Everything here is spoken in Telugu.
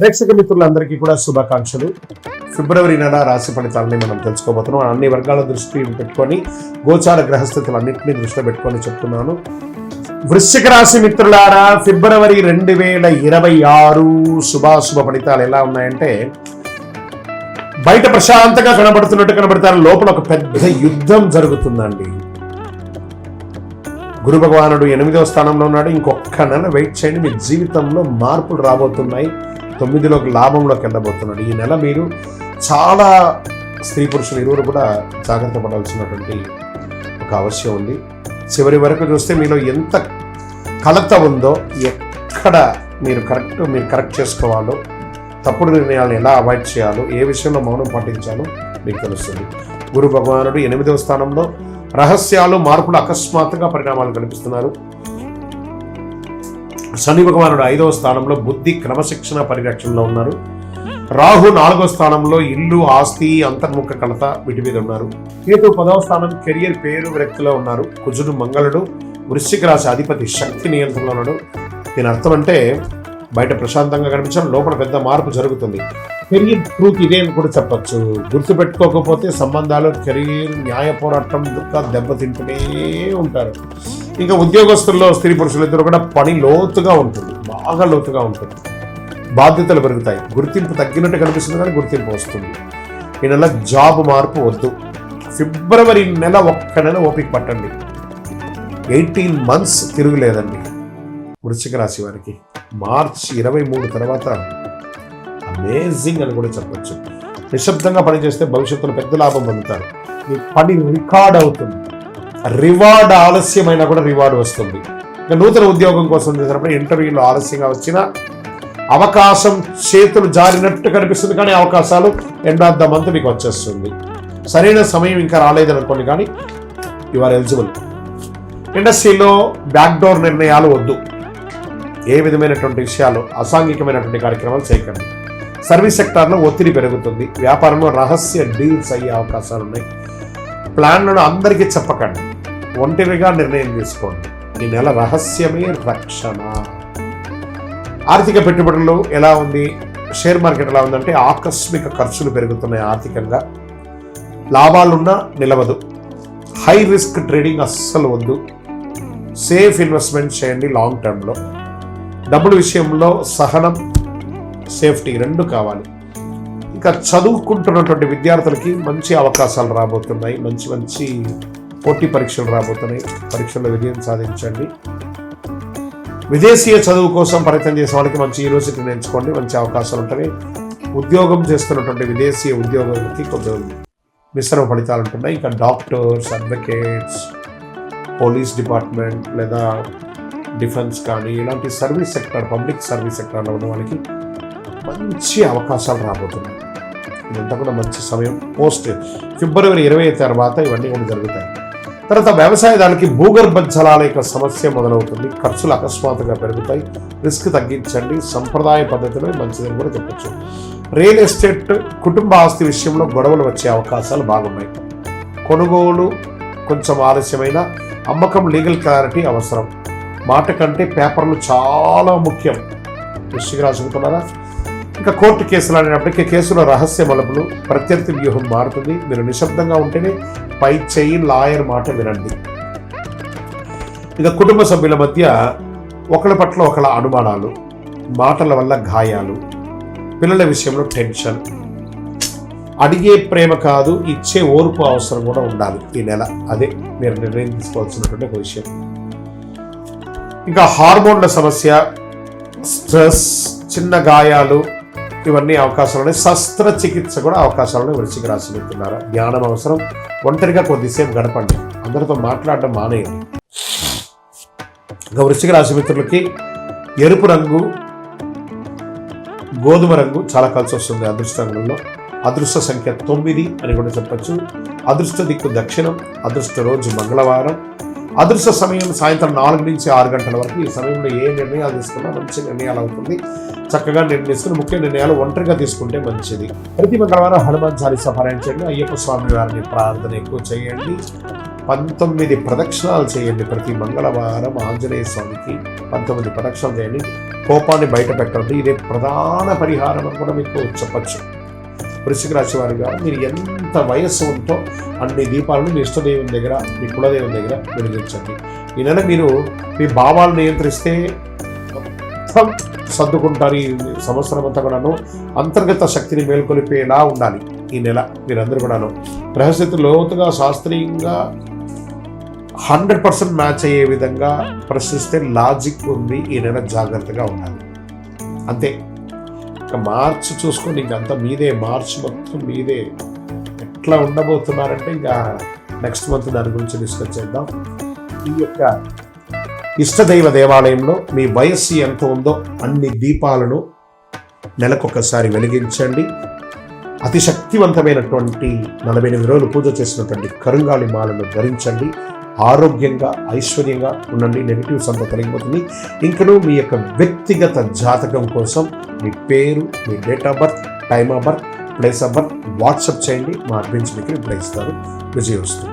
ప్రేక్షక మిత్రులందరికీ కూడా శుభాకాంక్షలు. ఫిబ్రవరి నెల రాశి ఫలితాలని మనం తెలుసుకోబోతున్నాం. అన్ని వర్గాల దృష్టి పెట్టుకొని గోచార గ్రహస్థితులన్నింటినీ దృష్టిలో పెట్టుకొని చెప్తున్నాను. వృశ్చిక రాశి మిత్రులారా, ఫిబ్రవరి 2026 శుభాశుభ ఫలితాలు ఎలా ఉన్నాయంటే, బయట ప్రశాంతంగా కనబడుతున్నట్టు కనబడతారు, లోపల ఒక పెద్ద యుద్ధం జరుగుతుందండి. గురు భగవానుడు 8వ స్థానంలో ఉన్నాడు. ఇంకొక నెల వెయిట్ చేయండి, మీ జీవితంలో మార్పులు రాబోతున్నాయి. 9లోకి లాభంలోకి వెళ్ళబోతున్నాడు. ఈ నెల మీరు చాలా స్త్రీ పురుషులు ఇరువురు కూడా జాగ్రత్త పడాల్సినటువంటి ఒక అవసరం ఉంది. చివరి వరకు చూస్తే మీలో ఎంత కలత ఉందో, ఎక్కడ మీరు కరెక్ట్ చేసుకోవాలో, తప్పుడు నిర్ణయాలను ఎలా అవాయిడ్ చేయాలో, ఏ విషయంలో మౌనం పాటించాలో మీకు తెలుస్తుంది. గురు భగవానుడు 8వ స్థానంలో, రహస్యాలు మార్పులు అకస్మాత్తుగా పరిణామాలు కనిపిస్తున్నారు. శని భగవానుడు 5వ స్థానంలో, బుద్ధి క్రమశిక్షణ పరిరక్షణలో ఉన్నారు. రాహు 4వ స్థానంలో, ఇల్లు ఆస్తి అంతర్ముఖ కలత వీటి మీద ఉన్నారు. కేతు 10వ స్థానం, కెరియర్ పేరు వ్యక్తిలో ఉన్నారు. కుజుడు మంగళుడు వృశ్చిక రాశి అధిపతి శక్తి నియంత్రణలో ఉన్నాడు. దీని అర్థం అంటే బయట ప్రశాంతంగా కనిపించడం, లోపల పెద్ద మార్పు జరుగుతుంది. కెరియర్ ట్రూత్ ఇదే అని కూడా చెప్పచ్చు. గుర్తుపెట్టుకోకపోతే సంబంధాలు, కెరీర్, న్యాయ పోరాటం దెబ్బతింటూనే ఉంటారు. ఇంకా ఉద్యోగస్తుల్లో స్త్రీ పురుషులు ఇద్దరు కూడా పని లోతుగా ఉంటుంది, బాగా లోతుగా ఉంటుంది. బాధ్యతలు పెరుగుతాయి. గుర్తింపు తగ్గినట్టు కనిపిస్తుంది, కానీ గుర్తింపు వస్తుంది. ఈ నెల జాబ్ మార్పు వద్దు. ఫిబ్రవరి నెల ఒక్క నెల ఓపిక పట్టండి. 18 months తిరుగులేదండి వృశ్చిక రాశి వారికి. మార్చి 23 తర్వాత అమేజింగ్ అని కూడా చెప్పచ్చు. నిశ్శబ్దంగా పనిచేస్తే భవిష్యత్తులో పెద్ద లాభం పొందుతారు. మీ పని రికార్డ్ అవుతుంది. రివార్డ్ ఆలస్యమైనా కూడా రివార్డ్ వస్తుంది. ఇంకా నూతన ఉద్యోగం కోసం చేసినప్పుడు ఇంటర్వ్యూలో ఆలస్యంగా వచ్చిన అవకాశం చేతులు జారినట్టు కనిపిస్తుంది, కానీ అవకాశాలు ఎండ్ ఆఫ్ ద మంత్ మీకు వచ్చేస్తుంది. సరైన సమయం ఇంకా రాలేదనుకోండి, కానీ యు ఆర్ ఎలిజిబుల్. ఇండస్ట్రీలో బ్యాక్డోర్ నిర్ణయాలు వద్దు. ఏ విధమైనటువంటి విషయాలు, అసాంఘికమైనటువంటి కార్యక్రమాలు చేయకండి. సర్వీస్ సెక్టార్లో ఒత్తిడి పెరుగుతుంది. వ్యాపారంలో రహస్య డీల్స్ అయ్యే అవకాశాలు ఉన్నాయి. ప్లాన్లను అందరికీ చెప్పకండి, ఒంటరిగా నిర్ణయం తీసుకోండి. ఈ నెల రహస్యమే రక్షణ. ఆర్థిక పెట్టుబడులు ఎలా ఉంది, షేర్ మార్కెట్ ఎలా ఉందంటే, ఆకస్మిక ఖర్చులు పెరుగుతున్నాయి. ఆర్థికంగా లాభాలున్నా నిలవదు. హై రిస్క్ ట్రేడింగ్ అస్సలు వద్దు. సేఫ్ ఇన్వెస్ట్మెంట్ చేయండి లాంగ్ టర్మ్లో. డబ్బుల విషయంలో సహనం, సేఫ్టీ రెండు కావాలి. ఇంకా చదువుకుంటున్నటువంటి విద్యార్థులకి మంచి అవకాశాలు రాబోతున్నాయి. మంచి పోటీ పరీక్షలు రాబోతున్నాయి. పరీక్షల్లో విజయం సాధించండి. విదేశీయ చదువు కోసం ప్రయత్నం చేసే వాళ్ళకి మంచి యూనివర్సిటీని ఎంచుకోండి, మంచి అవకాశాలు ఉంటాయి. ఉద్యోగం చేస్తున్నటువంటి విదేశీయ ఉద్యోగులకి కొంచెం మిశ్రమ ఫలితాలు ఉంటున్నాయి. ఇంకా డాక్టర్స్, అడ్వకేట్స్, పోలీస్ డిపార్ట్మెంట్ లేదా డిఫెన్స్ కానీ ఇలాంటి సర్వీస్ సెక్టర్, పబ్లిక్ సర్వీస్ సెక్టర్లో ఉన్న వాళ్ళకి మంచి అవకాశాలు రాబోతున్నాయి. ఇదంతా కూడా మంచి సమయం. ఫిబ్రవరి 20 తర్వాత ఇవన్నీ కూడా జరుగుతాయి. తర్వాత వ్యవసాయదారులకి భూగర్భ జలాల యొక్క సమస్య మొదలవుతుంది. ఖర్చులు అకస్మాత్తుగా పెరుగుతాయి. రిస్క్ తగ్గించండి. సంప్రదాయ పద్ధతిలో మంచిదని కూడా చెప్పచ్చు. రియల్ ఎస్టేట్, కుటుంబ ఆస్తి విషయంలో గొడవలు వచ్చే అవకాశాలు బాగున్నాయి. కొనుగోలు కొంచెం ఆలస్యమైన, అమ్మకం లీగల్ క్లారిటీ అవసరం. మాట కంటే పేపర్లు చాలా ముఖ్యం. వృశ్చిక రాశి అనుకున్నారా? ఇంకా కోర్టు కేసులు అనేటప్పటికీ కేసులో రహస్య మలుపులు, ప్రత్యర్థి వ్యూహం మారుతుంది. మీరు నిశ్శబ్దంగా ఉంటేనే పై చేయి, లాయర్ మాట వినండి. ఇక కుటుంబ సభ్యుల మధ్య ఒకళ్ళ పట్ల ఒకళ్ళ అనుమానాలు, మాటల వల్ల గాయాలు, పిల్లల విషయంలో టెన్షన్. అడిగే ప్రేమ కాదు, ఇచ్చే ఓర్పు అవసరం కూడా ఉండాలి ఈ నెల. అదే మీరు నిర్ణయం తీసుకోవాల్సినటువంటి ఒక విషయం. ఇంకా హార్మోన్ల సమస్య, స్ట్రెస్, చిన్న గాయాలు, ఇవన్నీ అవకాశాలు ఉన్నాయి. శస్త్రచికిత్స కూడా అవకాశాలను వృశ్చిక రాశి పెడుతున్నారా? జ్ఞానం అవసరం. ఒంటరిగా కొద్దిసేపు గడపండి, అందరితో మాట్లాడడం మానేయండి. ఇంకా వృశ్చిక రాశి మిత్రులకి ఎరుపు రంగు, గోధుమ రంగు చాలా కలిసి వస్తుంది అదృష్టంలో. అదృష్ట సంఖ్య 9 అని కూడా చెప్పచ్చు. అదృష్ట దిక్కు దక్షిణం. అదృష్ట రోజు మంగళవారం. అదృష్ట సమయం సాయంత్రం 4 నుంచి 6 గంటల వరకు. ఈ సమయంలో ఏ నిర్ణయాలు తీసుకున్నా మంచి నిర్ణయాలు అవుతుంది. చక్కగా నిర్ణయిస్తున్న ముఖ్య నిర్ణయాలు ఒంటరిగా తీసుకుంటే మంచిది. ప్రతి మంగళవారం హనుమాన్ చాలీసా పారాయణ చేయండి. అయ్యప్ప స్వామి వారిని ప్రార్థన ఎక్కువ చేయండి. 19 ప్రదక్షిణాలు చేయండి. ప్రతి మంగళవారం ఆంజనేయ స్వామికి 19 ప్రదక్షిణాలు చేయండి. కోపాన్ని బయట పెట్టండి. ఇదే ప్రధాన పరిహారం అని కూడా మీకు చెప్పచ్చు. వృశ్చిక రాశి వారిగా మీరు ఎంత వయస్సు ఉందో అన్ని దీపాలను మీ ఇష్టదేవుని దగ్గర, మీ కులదేవుని దగ్గర వెలిగించండి. ఈ నెల మీరు మీ భావాలను నియంత్రిస్తే మొత్తం సర్దుకుంటారు. ఈ సంవత్సరం అంతా కూడాను అంతర్గత శక్తిని మేల్కొలిపేలా ఉండాలి. ఈ నెల మీరందరూ కూడాను గ్రహస్థితి లోతుగా శాస్త్రీయంగా 100% మ్యాచ్ అయ్యే విధంగా ప్రశ్నిస్తే లాజిక్ ఉంది. ఈ నెల జాగ్రత్తగా ఉండాలి. అంతే. ఇక మార్చి చూసుకోండి, ఇంకంతా మీదే. మార్చి మొత్తం మీదే. ఎట్లా ఉండబోతున్నారంటే ఇంకా నెక్స్ట్ మంత్ దాని గురించి డిస్కస్ చేద్దాం. ఈ యొక్క ఇష్టదైవ దేవాలయంలో మీ వయస్సు ఎంత ఉందో అన్ని దీపాలను నెలకొకసారి వెలిగించండి. అతి శక్తివంతమైనటువంటి 48 రోజులు పూజ చేసినటువంటి కరుంగాళి మాలను ధరించండి. ఆరోగ్యంగా ఐశ్వర్యంగా ఉండండి. నెగిటివ్స్ అంతా తొలగిపోతుంది. ఇంకనూ మీ యొక్క వ్యక్తిగత జాతకం కోసం మీ పేరు, మీ date of birth, time of birth, place of birth WhatsApp చేయండి. మా అడ్మిన్స్ మీకు రిప్లై ఇస్తారు. విజయవస్తు.